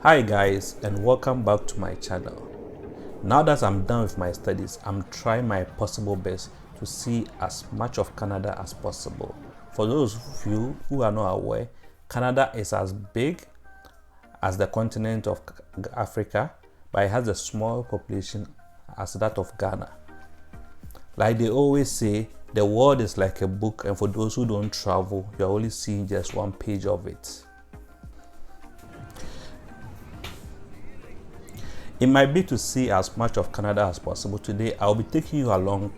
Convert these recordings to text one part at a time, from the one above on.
Hi guys, and welcome back to my channel. Now that I'm done with my studies, I'm trying my possible best to see as much of Canada as possible. For those of you who are not aware, Canada is as big as the continent of Africa, but it has a small population as that of Ghana. Like they always say, the world is like a book, and for those who don't travel, you're only seeing just one page of it. It might be to see as much of Canada as possible. Today, I'll be taking you along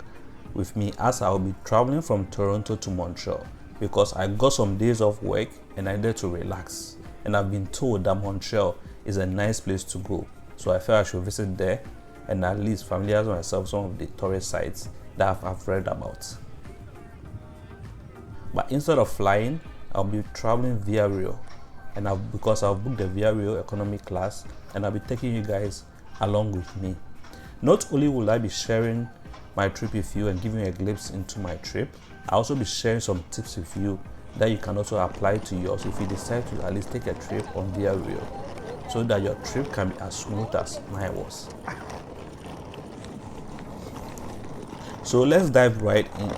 with me as I'll be traveling from Toronto to Montreal because I got some days off work and I need to relax. And I've been told that Montreal is a nice place to go. So I felt I should visit there and at least familiarize myself with some of the tourist sites that I've read about. But instead of flying, I'll be traveling via rail. And because I've booked the Via Rail economy class, and I'll be taking you guys along with me. Not only will I be sharing my trip with you and giving you a glimpse into my trip, I'll also be sharing some tips with you that you can also apply to yours if you decide to at least take a trip on Via Rail, so that your trip can be as smooth as mine was. So let's dive right in.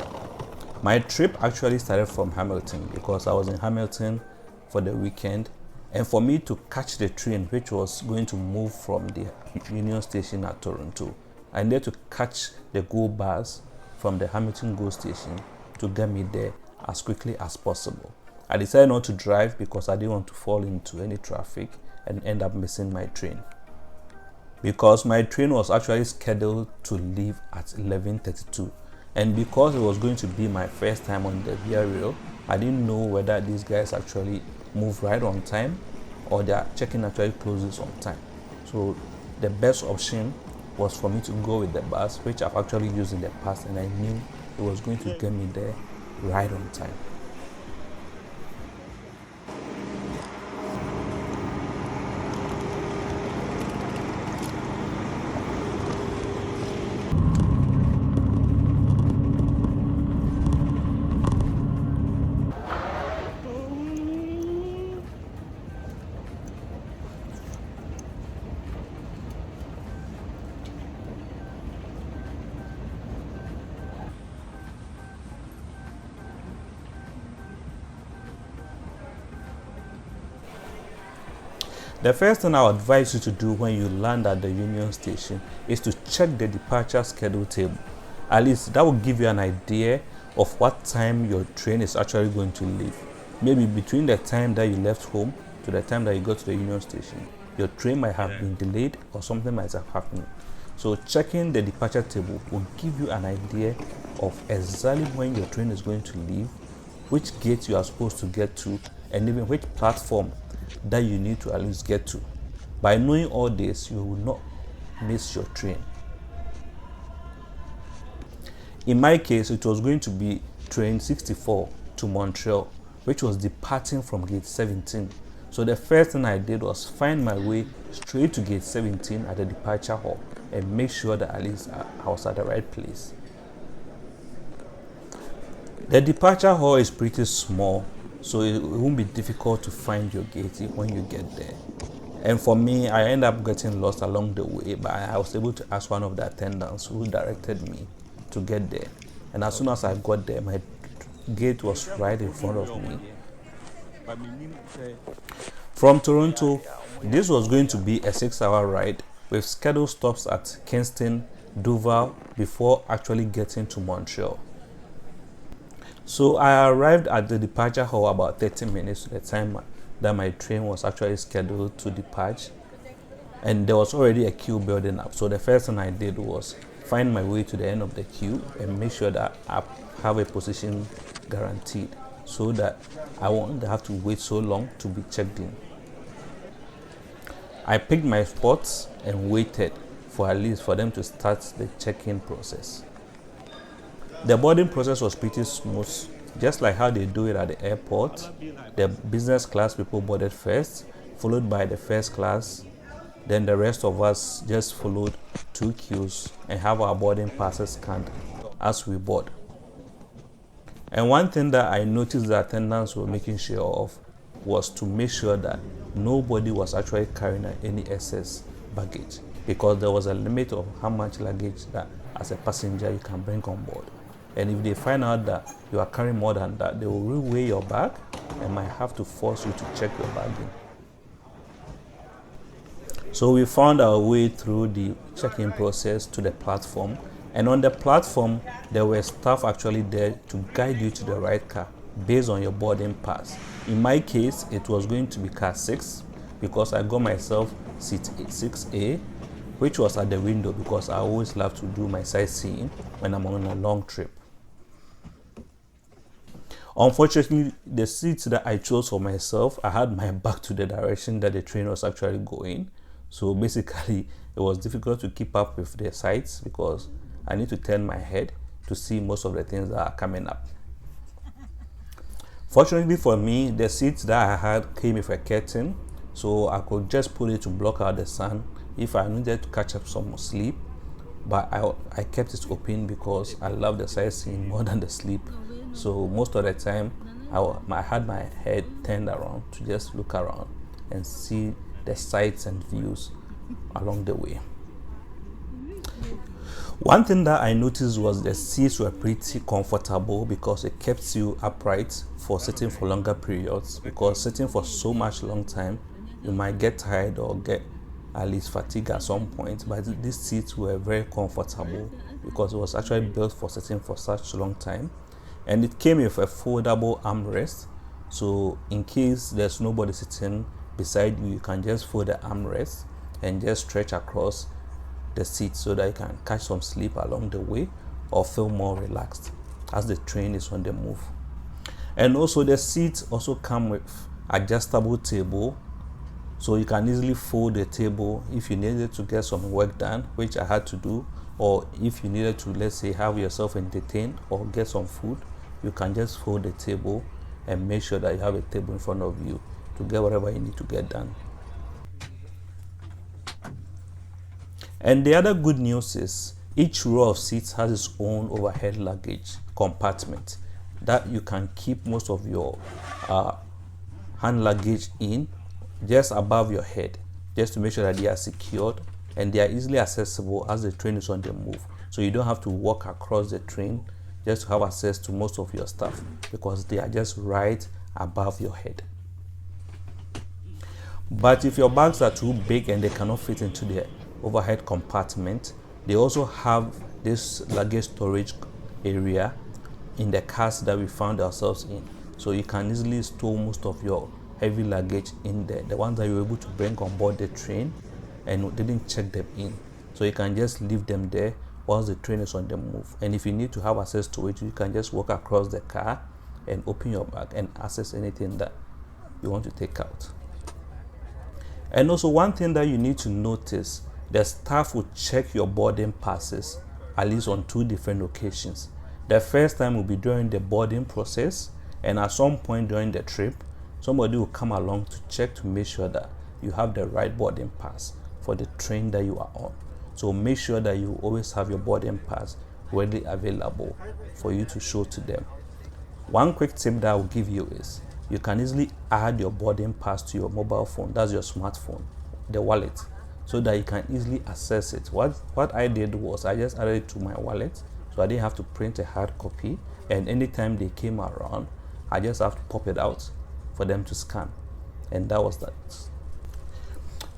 My trip actually started from Hamilton because I was in Hamilton for the weekend, and for me to catch the train which was going to move from the Union Station at Toronto, I needed to catch the GO bus from the Hamilton GO station to get me there as quickly as possible. I decided not to drive because I didn't want to fall into any traffic and end up missing my train, because my train was actually scheduled to leave at 11:32, and because it was going to be my first time on the Via Rail, I didn't know whether these guys actually move right on time or their check-in actually closes on time. So the best option was for me to go with the bus, which I've actually used in the past, and I knew it was going to get me there right on time. The first thing I would advise you to do when you land at the Union Station is to check the departure schedule table. At least that will give you an idea of what time your train is actually going to leave. Maybe between the time that you left home to the time that you got to the Union Station, your train might have been delayed or something might have happened. So checking the departure table will give you an idea of exactly when your train is going to leave, which gate you are supposed to get to, and even which platform that you need to at least get to. By knowing all this, you will not miss your train. In my case, it was going to be train 64 to Montreal, which was departing from gate 17. So the first thing I did was find my way straight to gate 17 at the departure hall and make sure that at least I was at the right place. The departure hall is pretty small, so it won't be difficult to find your gate when you get there. And for me, I ended up getting lost along the way, but I was able to ask one of the attendants who directed me to get there. And as soon as I got there, my gate was right in front of me. From Toronto, this was going to be a 6-hour ride with scheduled stops at Kingston, Duval before actually getting to Montreal. So I arrived at the departure hall about 30 minutes to the time that my train was actually scheduled to depart, and there was already a queue building up. So the first thing I did was find my way to the end of the queue and make sure that I have a position guaranteed so that I won't have to wait so long to be checked in. I picked my spots and waited for at least for them to start the check-in process. The boarding process was pretty smooth, just like how they do it at the airport. The business class people boarded first, followed by the first class. Then the rest of us just followed 2 queues and have our boarding passes scanned as we board. And one thing that I noticed the attendants were making sure of was to make sure that nobody was actually carrying any excess baggage, because there was a limit of how much luggage that as a passenger you can bring on board. And if they find out that you are carrying more than that, they will reweigh your bag and might have to force you to check your bag in. So we found our way through the check-in process to the platform, and on the platform there were staff actually there to guide you to the right car based on your boarding pass. In my case, it was going to be car 6 because I got myself seat 6A, which was at the window because I always love to do my sightseeing when I'm on a long trip. Unfortunately, the seat that I chose for myself, I had my back to the direction that the train was actually going. So basically, it was difficult to keep up with the sights because I need to turn my head to see most of the things that are coming up. Fortunately for me, the seat that I had came with a curtain, so I could just put it to block out the sun if I needed to catch up some sleep. But I kept it open because I love the sightseeing more than the sleep. So most of the time, I had my head turned around to just look around and see the sights and views along the way. One thing that I noticed was the seats were pretty comfortable because it kept you upright for sitting for longer periods, because sitting for so much long time you might get tired or get at least fatigue at some point. But these seats were very comfortable because it was actually built for sitting for such a long time, and it came with a foldable armrest, so in case there's nobody sitting beside you, you can just fold the armrest and just stretch across the seat so that you can catch some sleep along the way or feel more relaxed as the train is on the move. And also the seats also come with adjustable table, so you can easily fold the table if you needed to get some work done, which I had to do, or if you needed to, let's say, have yourself entertained or get some food, you can just fold the table and make sure that you have a table in front of you to get whatever you need to get done. And the other good news is each row of seats has its own overhead luggage compartment that you can keep most of your hand luggage in just above your head, just to make sure that they are secured and they are easily accessible as the train is on the move. So you don't have to walk across the train just to have access to most of your stuff, because they are just right above your head. But if your bags are too big and they cannot fit into the overhead compartment, they also have this luggage storage area in the cars that we found ourselves in, so you can easily store most of your heavy luggage in there, the ones that you were able to bring on board the train and didn't check them in. So you can just leave them there whilst the train is on the move, and if you need to have access to it, you can just walk across the car and open your bag and access anything that you want to take out. And also, one thing that you need to notice, the staff will check your boarding passes at least on 2 different occasions. The first time will be during the boarding process, and at some point during the trip, somebody will come along to check to make sure that you have the right boarding pass for the train that you are on. So make sure that you always have your boarding pass readily available for you to show to them. One quick tip that I will give you is you can easily add your boarding pass to your mobile phone, that's your smartphone, the wallet, so that you can easily access it. What I did was I just added it to my wallet, so I didn't have to print a hard copy, and anytime they came around, I just have to pop it out for them to scan, and that was that.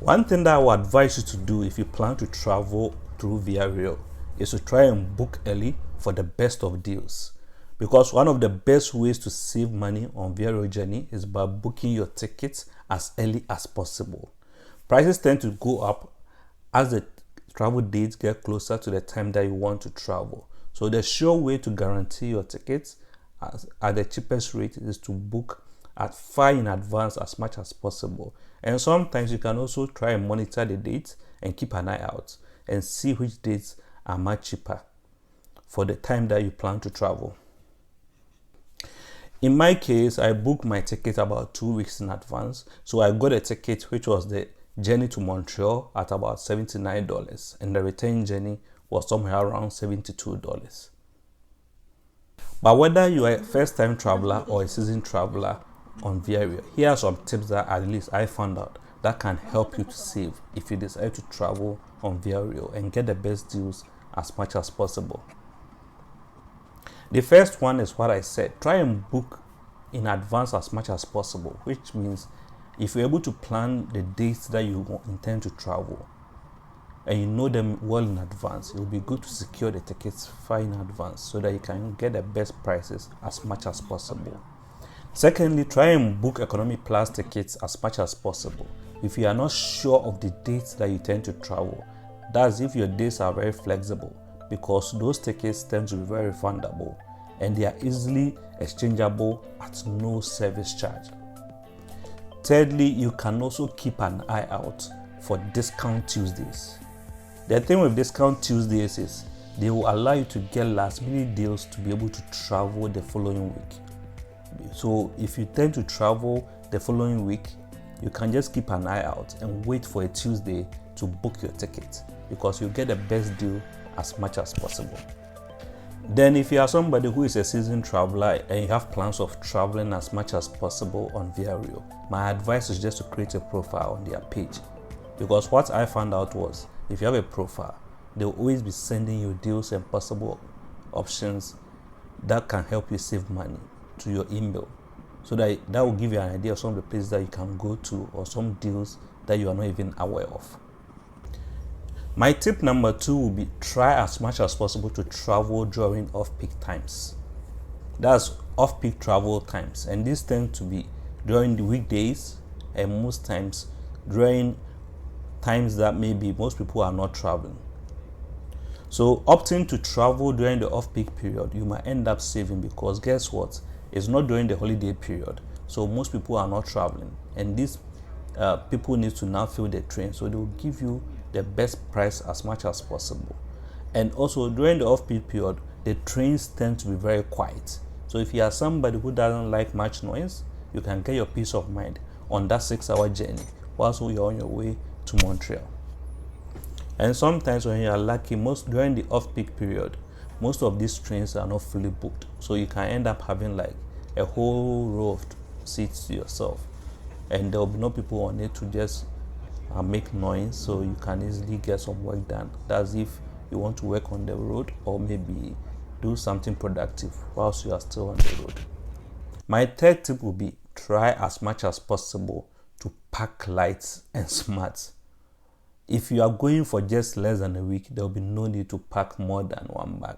One thing that I would advise you to do if you plan to travel through Voyage is to try and book early for the best of deals, because one of the best ways to save money on Voyage journey is by booking your tickets as early as possible. Prices tend to go up as the travel dates get closer to the time that you want to travel. So the sure way to guarantee your tickets at the cheapest rate is to book as far in advance as much as possible. And sometimes you can also try and monitor the dates and keep an eye out and see which dates are much cheaper for the time that you plan to travel. In my case, I booked my ticket about 2 weeks in advance, so I got a ticket which was the journey to Montreal at about $79, and the return journey was somewhere around $72. But whether you are a first-time traveler or a seasoned traveler, on VRL. Here are some tips that at least I found out that can help you to save if you decide to travel on VRL and get the best deals as much as possible. The first one is what I said: try and book in advance as much as possible, which means if you're able to plan the dates that you intend to travel and you know them well in advance, it will be good to secure the tickets far in advance so that you can get the best prices as much as possible. Secondly, try and book economy class tickets as much as possible. If you are not sure of the dates that you tend to travel, that's if your dates are very flexible, because those tickets tend to be very refundable and they are easily exchangeable at no service charge. Thirdly, you can also keep an eye out for discount Tuesdays. The thing with discount Tuesdays is they will allow you to get last minute deals to be able to travel the following week. So if you tend to travel the following week, you can just keep an eye out and wait for a Tuesday to book your ticket, because you get the best deal as much as possible. Then if you are somebody who is a seasoned traveler and you have plans of traveling as much as possible on VRL, my advice is just to create a profile on their page, because what I found out was if you have a profile, they will always be sending you deals and possible options that can help you save money to your email, so that will give you an idea of some of the places that you can go to or some deals that you are not even aware of. My tip number 2 will be try as much as possible to travel during off-peak times. That's off-peak travel times, and these tend to be during the weekdays and most times during times that maybe most people are not traveling. So opting to travel during the off-peak period, you might end up saving, because guess what? It's not during the holiday period, so most people are not traveling, and these people need to now fill the train, so they will give you the best price as much as possible. And also during the off-peak period, the trains tend to be very quiet, so if you are somebody who doesn't like much noise, you can get your peace of mind on that 6-hour journey whilst you're on your way to Montreal. And sometimes when you are lucky, during the off-peak period, most of these trains are not fully booked, so you can end up having like a whole row of seats to yourself, and there will be no people on it to just make noise, so you can easily get some work done. That's if you want to work on the road or maybe do something productive whilst you are still on the road. My third tip will be try as much as possible to pack light and smart. If you are going for just less than a week, there will be no need to pack more than one bag.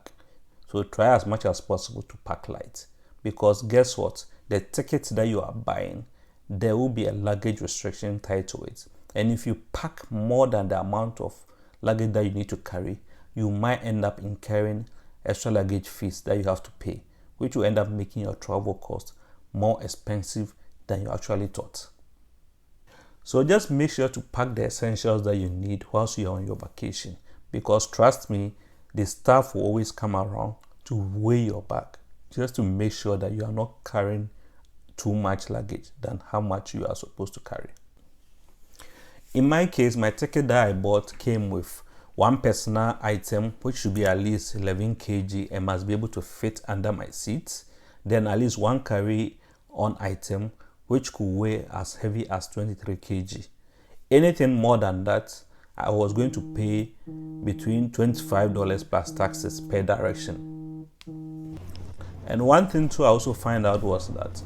So try as much as possible to pack light, because guess what? The tickets that you are buying, there will be a luggage restriction tied to it. And if you pack more than the amount of luggage that you need to carry, you might end up incurring extra luggage fees that you have to pay, which will end up making your travel cost more expensive than you actually thought. So just make sure to pack the essentials that you need whilst you're on your vacation, because trust me, the staff will always come around to weigh your bag, just to make sure that you are not carrying too much luggage than how much you are supposed to carry. In my case, my ticket that I bought came with one personal item, which should be at least 11 kg and must be able to fit under my seat. Then at least one carry-on item, which could weigh as heavy as 23 kg. Anything more than that, I was going to pay between $25 plus taxes per direction. And one thing too I also find out was that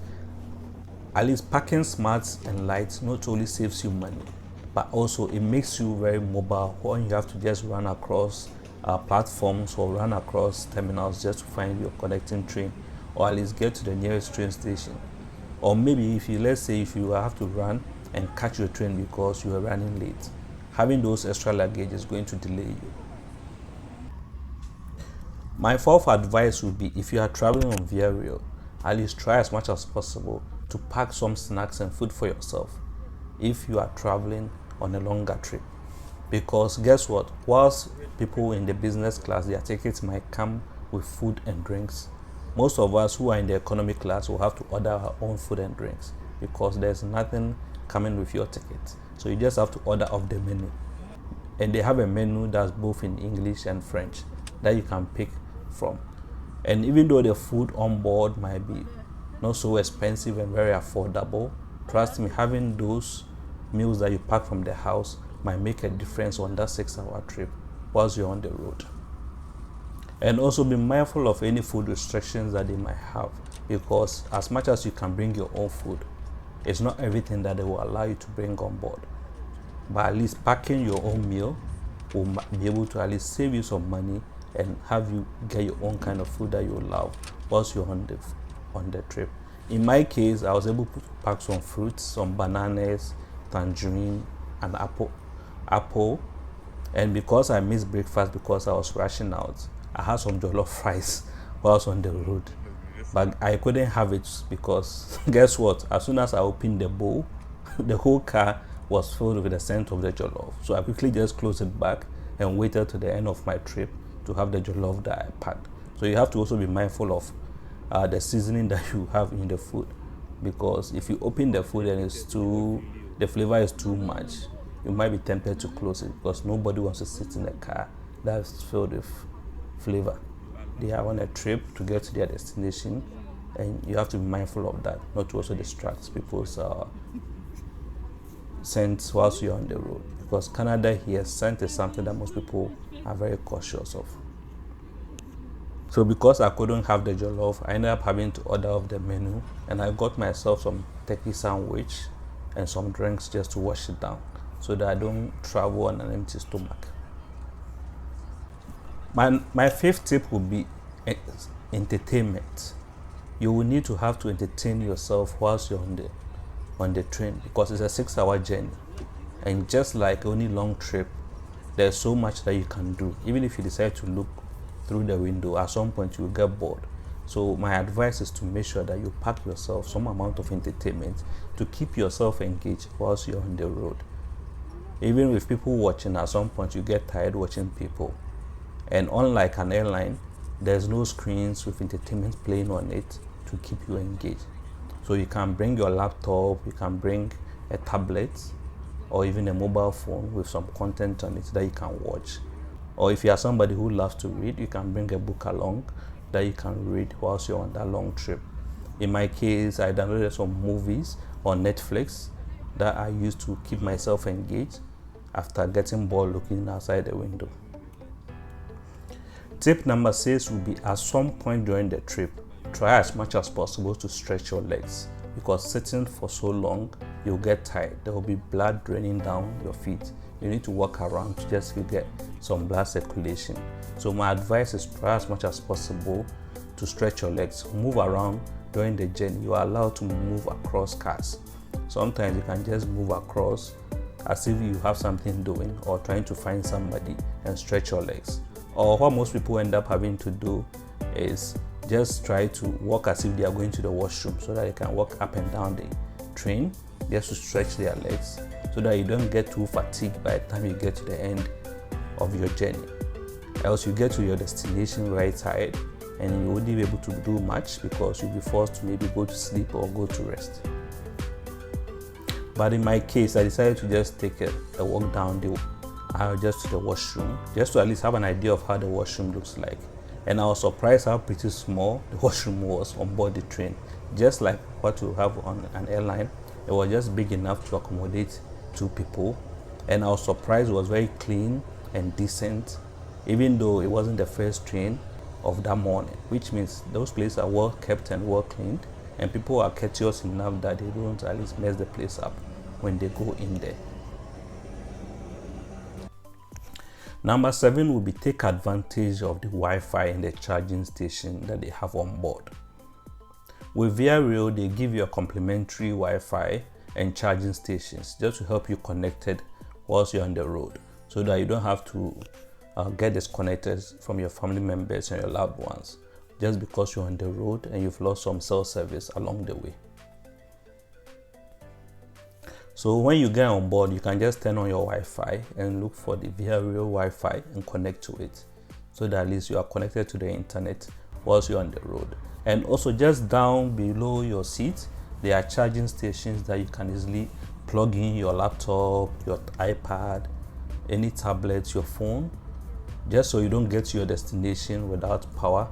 at least packing smart and light not only saves you money, but also it makes you very mobile when you have to just run across platforms or run across terminals just to find your connecting train, or at least get to the nearest train station. Or maybe let's say if you have to run and catch your train because you are running late, having those extra luggage is going to delay you. My fourth advice would be, if you are traveling on VRL, at least try as much as possible to pack some snacks and food for yourself if you are traveling on a longer trip. Because guess what? Whilst people in the business class, their tickets might come with food and drinks, most of us who are in the economy class will have to order our own food and drinks, because there's nothing coming with your ticket. So you just have to order off the menu. And they have a menu that's both in English and French that you can pick from. And even though the food on board might be not so expensive and very affordable. Trust me, having those meals that you pack from the house might make a difference on that 6-hour trip whilst you're on the road. And also be mindful of any food restrictions that they might have, because as much as you can bring your own food, it's not everything that they will allow you to bring on board. But at least packing your own meal will be able to at least save you some money and have you get your own kind of food that you love whilst you're on the trip. In my case, I was able to pack some fruits, some bananas, tangerine, and apple. And because I missed breakfast because I was rushing out, I had some jollof rice whilst on the road. But I couldn't have it because guess what? As soon as I opened the bowl, the whole car was filled with the scent of the jollof. So I quickly just closed it back and waited to the end of my trip to have the jollof that I packed. So you have to also be mindful of the seasoning that you have in the food, because if you open the food and the flavor is too much, you might be tempted to close it, because nobody wants to sit in a car that's filled with flavor. They are on a trip to get to their destination, and you have to be mindful of that, not to also distract people's scent whilst you're on the road, because Canada here, scent is something that most people are very cautious of. So because I couldn't have the jollof, I ended up having to order off the menu, and I got myself some turkey sandwich and some drinks just to wash it down so that I don't travel on an empty stomach. My fifth tip would be entertainment. You will need to have to entertain yourself whilst you're on the train, because it's a 6-hour journey, and just like any long trip, there's so much that you can do. Even if you decide to look through the window, at some point you'll get bored. So my advice is to make sure that you pack yourself some amount of entertainment to keep yourself engaged whilst you're on the road. Even with people watching, at some point you get tired watching people. And unlike an airline, there's no screens with entertainment playing on it to keep you engaged. So you can bring your laptop, you can bring a tablet, or even a mobile phone with some content on it that you can watch. Or if you are somebody who loves to read, you can bring a book along that you can read whilst you're on that long trip. In my case, I downloaded some movies on Netflix that I used to keep myself engaged after getting bored looking outside the window. Tip number 6 will be, at some point during the trip, try as much as possible to stretch your legs, because sitting for so long, you'll get tired. There will be blood draining down your feet. You need to walk around to just get some blood circulation. So my advice is try as much as possible to stretch your legs. Move around during the journey. You are allowed to move across cars. Sometimes you can just move across as if you have something doing, or trying to find somebody and stretch your legs. Or what most people end up having to do is just try to walk as if they are going to the washroom, so that they can walk up and down the train just to stretch their legs, so that you don't get too fatigued by the time you get to the end of your journey. Else you get to your destination very tired, and you won't be able to do much because you'll be forced to maybe go to sleep or go to rest. But in my case, I decided to just take a walk down the aisle just to the washroom, just to at least have an idea of how the washroom looks like. And I was surprised how pretty small the washroom was on board the train. Just like what you have on an airline, it was just big enough to accommodate 2 people. And I was surprised it was very clean and decent, even though it wasn't the first train of that morning, which means those places are well kept and well cleaned, and people are courteous enough that they don't at least mess the place up when they go in there. Number 7 will be, take advantage of the Wi-Fi and the charging station that they have on board. With Via Rail, they give you a complimentary Wi-Fi and charging stations just to help you connected whilst you're on the road, so that you don't have to get disconnected from your family members and your loved ones just because you're on the road and you've lost some cell service along the way. So when you get on board, you can just turn on your Wi-Fi and look for the Via Rail Wi-Fi and connect to it, so that at least you are connected to the internet whilst you're on the road. And also, just down below your seat, there are charging stations that you can easily plug in your laptop, your iPad, any tablet, your phone, just so you don't get to your destination without power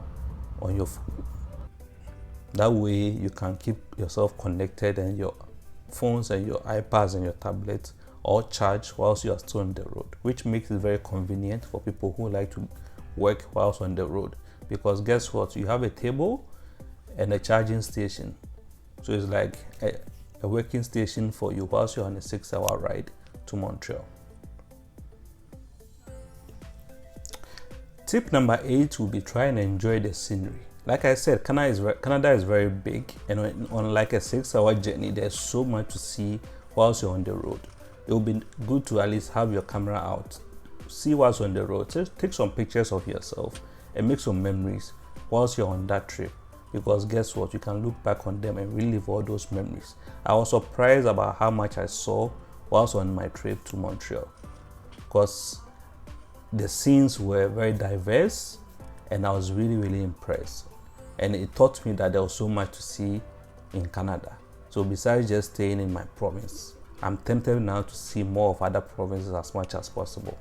on your phone. That way you can keep yourself connected and your phones and your iPads and your tablets all charged whilst you are still on the road, which makes it very convenient for people who like to work whilst on the road. Because guess what? You have a table and a charging station. So it's like a working station for you whilst you're on a 6-hour ride to Montreal. Tip number 8 will be try and enjoy the scenery. Like I said, Canada is very big, and on like a 6-hour journey, there's so much to see whilst you're on the road. It will be good to at least have your camera out, see what's on the road, take some pictures of yourself and make some memories whilst you're on that trip. Because guess what? You can look back on them and relive all those memories. I was surprised about how much I saw whilst on my trip to Montreal, because the scenes were very diverse and I was really impressed. And it taught me that there was so much to see in Canada. So besides just staying in my province, I'm tempted now to see more of other provinces as much as possible.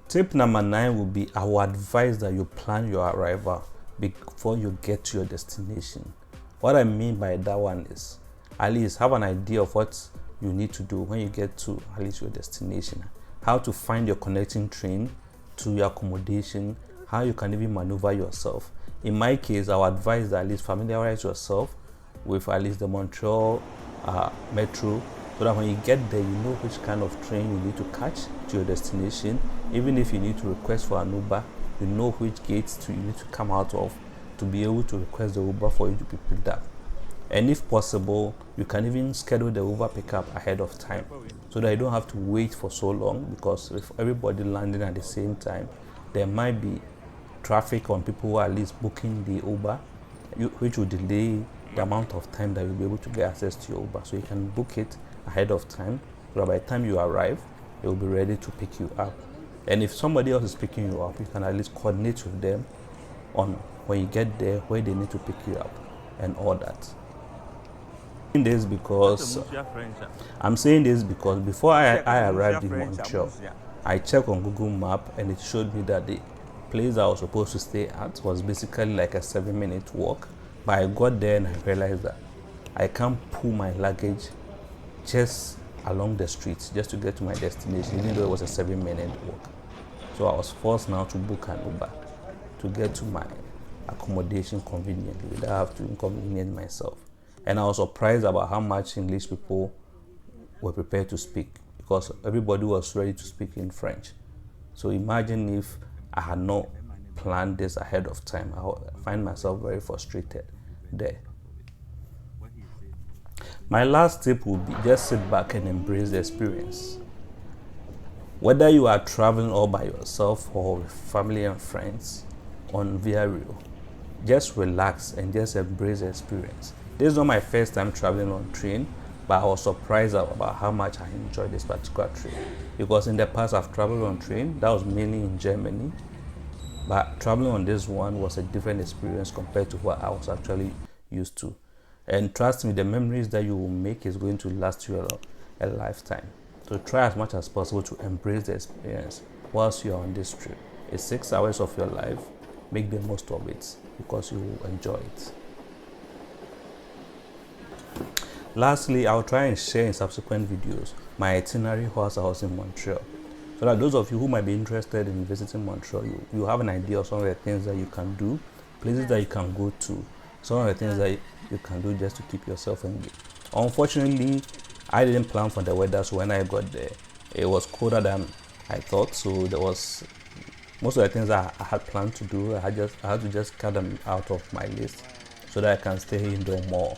Tip number 9 would be, I would advise that you plan your arrival before you get to your destination. What I mean by that one is, at least have an idea of what you need to do when you get to at least your destination. How to find your connecting train to your accommodation, how you can even maneuver yourself. In my case, I would advise that at least familiarize yourself with at least the Montreal metro, so that when you get there, you know which kind of train you need to catch to your destination. Even if you need to request for an Uber, you know which gates you need to come out of to be able to request the Uber for you to be picked up. And if possible, you can even schedule the Uber pickup ahead of time, so that you don't have to wait for so long, because if everybody landing at the same time, there might be traffic on people who are at least booking the Uber, which will delay the amount of time that you'll be able to get access to your Uber. So you can book it ahead of time, so that by the time you arrive, they will be ready to pick you up. And if somebody else is picking you up, you can at least coordinate with them on when you get there, where they need to pick you up and all that. I'm saying this because before I arrived in Montreal, I checked on Google Map and it showed me that the place I was supposed to stay at was basically like a 7-minute walk. But I got there and I realized that I can't pull my luggage just along the streets just to get to my destination, even though it was a 7-minute walk. So I was forced now to book an Uber to get to my accommodation conveniently without having to inconvenience myself. And I was surprised about how much English people were prepared to speak, because everybody was ready to speak in French. So imagine if I had not planned this ahead of time, I would find myself very frustrated there. My last tip would be just sit back and embrace the experience. Whether you are traveling all by yourself or with family and friends on Voyage, just relax and just embrace the experience. This is not my first time traveling on train, but I was surprised about how much I enjoyed this particular train, because in the past I've traveled on train, that was mainly in Germany, but traveling on this one was a different experience compared to what I was actually used to. And trust me, the memories that you will make is going to last you a lifetime. So try as much as possible to embrace the experience whilst you are on this trip. It's 6 hours of your life. Make the most of it, because you will enjoy it. Lastly, I'll try and share in subsequent videos my itinerary whilst I was in Montreal, so that those of you who might be interested in visiting Montreal, you have an idea of some of the things that you can do, places that you can go to, some of the things that you can do just to keep yourself engaged. Unfortunately, I didn't plan for the weather, so when I got there, it was colder than I thought. So there was most of the things that I had planned to do, I had to just cut them out of my list so that I can stay indoor more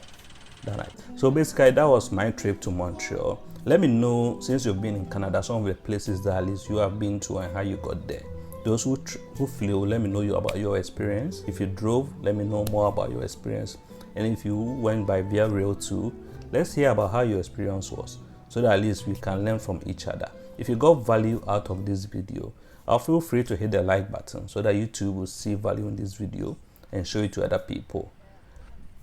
than I. So basically, that was my trip to Montreal. Let me know, since you've been in Canada, some of the places that at least you have been to and how you got there. Those who flew, let me know about your experience. If you drove, let me know more about your experience. And if you went by via rail too, let's hear about how your experience was, so that at least we can learn from each other. If you got value out of this video, feel free to hit the like button so that YouTube will see value in this video and show it to other people.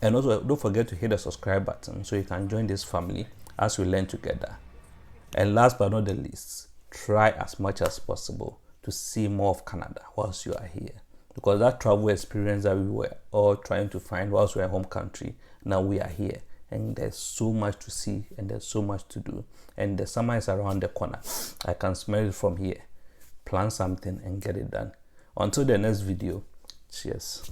And also, don't forget to hit the subscribe button so you can join this family as we learn together. And last but not the least, try as much as possible to see more of Canada whilst you are here. because that travel experience that we were all trying to find whilst we were in home country, now we are here, and there's so much to see and there's so much to do, and the summer is around the corner. I can smell it from here. Plan something and get it done. Until the next video, cheers.